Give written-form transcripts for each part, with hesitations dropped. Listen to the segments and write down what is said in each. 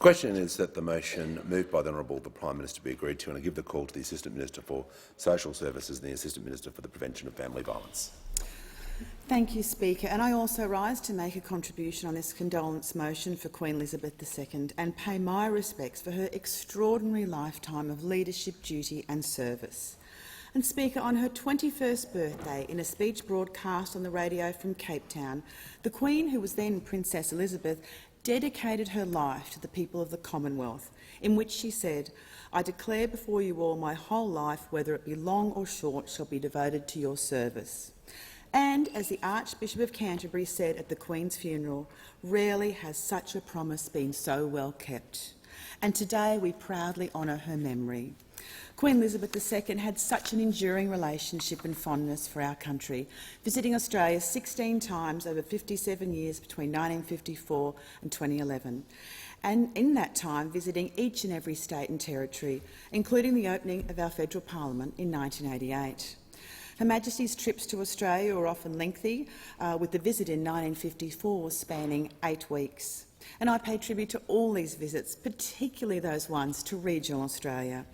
question is that the motion moved by the Honourable the Prime Minister be agreed to, and I give the call to the Assistant Minister for Social Services and the Assistant Minister for the Prevention of Family Violence. Thank you, Speaker. And I also rise to make a contribution on this condolence motion for Queen Elizabeth II and pay my respects for her extraordinary lifetime of leadership, duty and service. And Speaker, on her 21st birthday, in a speech broadcast on the radio from Cape Town, the Queen, who was then Princess Elizabeth, dedicated her life to the people of the Commonwealth, in which she said, "I declare before you all my whole life, whether it be long or short, shall be devoted to your service." And, as the Archbishop of Canterbury said at the Queen's funeral, rarely has such a promise been so well kept. And today we proudly honour her memory. Queen Elizabeth II had such an enduring relationship and fondness for our country, visiting Australia 16 times over 57 years between 1954 and 2011, and in that time visiting each and every state and territory, including the opening of our federal parliament in 1988. Her Majesty's trips to Australia were often lengthy, with the visit in 1954 spanning 8 weeks. And I pay tribute to all these visits, particularly those ones to regional Australia.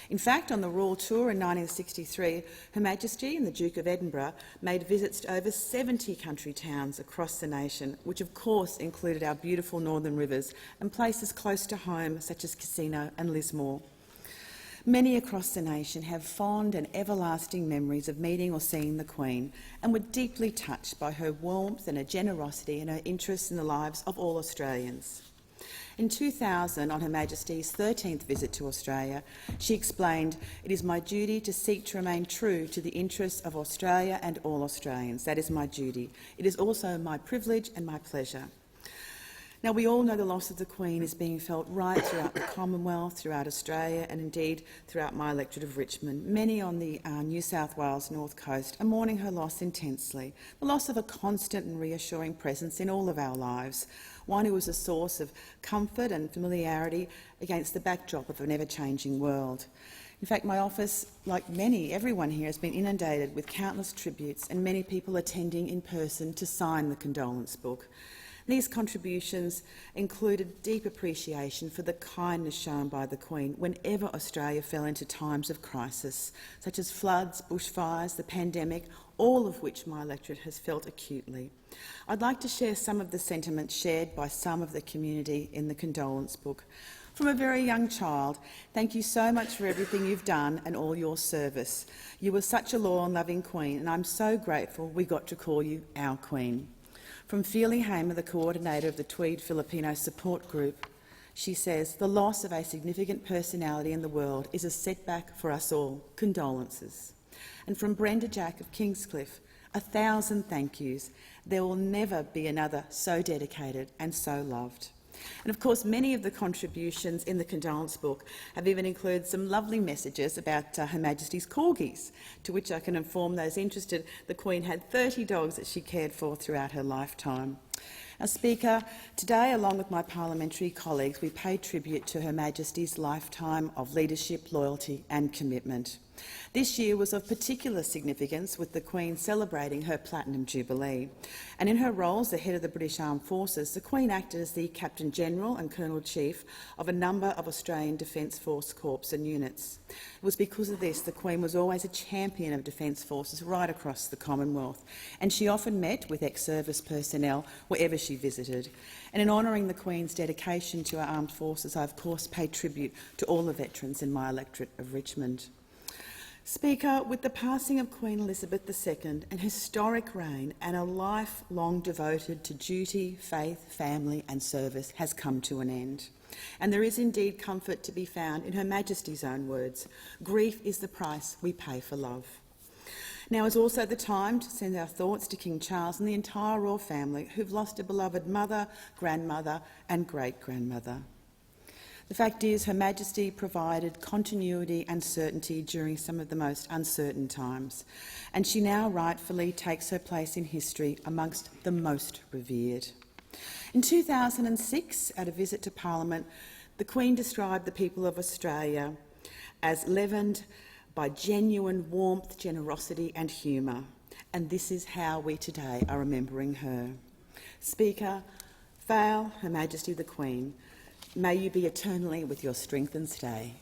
In fact, on the Royal Tour in 1963, Her Majesty and the Duke of Edinburgh made visits to over 70 country towns across the nation, which of course included our beautiful northern rivers and places close to home such as Casino and Lismore. Many across the nation have fond and everlasting memories of meeting or seeing the Queen and were deeply touched by her warmth and her generosity and her interest in the lives of all Australians. In 2000, on Her Majesty's 13th visit to Australia, she explained, "It is my duty to seek to remain true to the interests of Australia and all Australians. That is my duty. It is also my privilege and my pleasure." Now, we all know the loss of the Queen is being felt right throughout the Commonwealth, throughout Australia and indeed throughout my electorate of Richmond. Many on the New South Wales North Coast are mourning her loss intensely, the loss of a constant and reassuring presence in all of our lives, one who was a source of comfort and familiarity against the backdrop of an ever-changing world. In fact, my office, like everyone here, has been inundated with countless tributes and many people attending in person to sign the condolence book. These contributions included deep appreciation for the kindness shown by the Queen whenever Australia fell into times of crisis, such as floods, bushfires, the pandemic, all of which my electorate has felt acutely. I'd like to share some of the sentiments shared by some of the community in the condolence book. From a very young child, thank you so much for everything you've done and all your service. You were such a loyal and loving Queen, and I'm so grateful we got to call you our Queen. From Feely Hamer, the coordinator of the Tweed Filipino Support Group, she says, "The loss of a significant personality in the world is a setback for us all. Condolences." And from Brenda Jack of Kingscliff, 1,000 thank yous. There will never be another so dedicated and so loved. And of course, many of the contributions in the condolence book have even included some lovely messages about Her Majesty's corgis, to which I can inform those interested the Queen had 30 dogs that she cared for throughout her lifetime. Now, Speaker, today, along with my parliamentary colleagues, we pay tribute to Her Majesty's lifetime of leadership, loyalty and commitment. This year was of particular significance, with the Queen celebrating her Platinum Jubilee. And in her role as the head of the British Armed Forces, the Queen acted as the Captain General and Colonel-Chief of a number of Australian Defence Force corps and units. It was because of this the Queen was always a champion of Defence Forces right across the Commonwealth, and she often met with ex-service personnel wherever she visited. And in honouring the Queen's dedication to our armed forces, I of course pay tribute to all the veterans in my electorate of Richmond. Speaker, with the passing of Queen Elizabeth II, an historic reign and a life long devoted to duty, faith, family and service has come to an end. And there is indeed comfort to be found in Her Majesty's own words: "Grief is the price we pay for love." Now is also the time to send our thoughts to King Charles and the entire royal family who've lost a beloved mother, grandmother and great-grandmother. The fact is, Her Majesty provided continuity and certainty during some of the most uncertain times, and she now rightfully takes her place in history amongst the most revered. In 2006, at a visit to Parliament, the Queen described the people of Australia as leavened by genuine warmth, generosity and humour, and this is how we today are remembering her. Speaker, fail Her Majesty the Queen, May you be eternally with your strength and stay.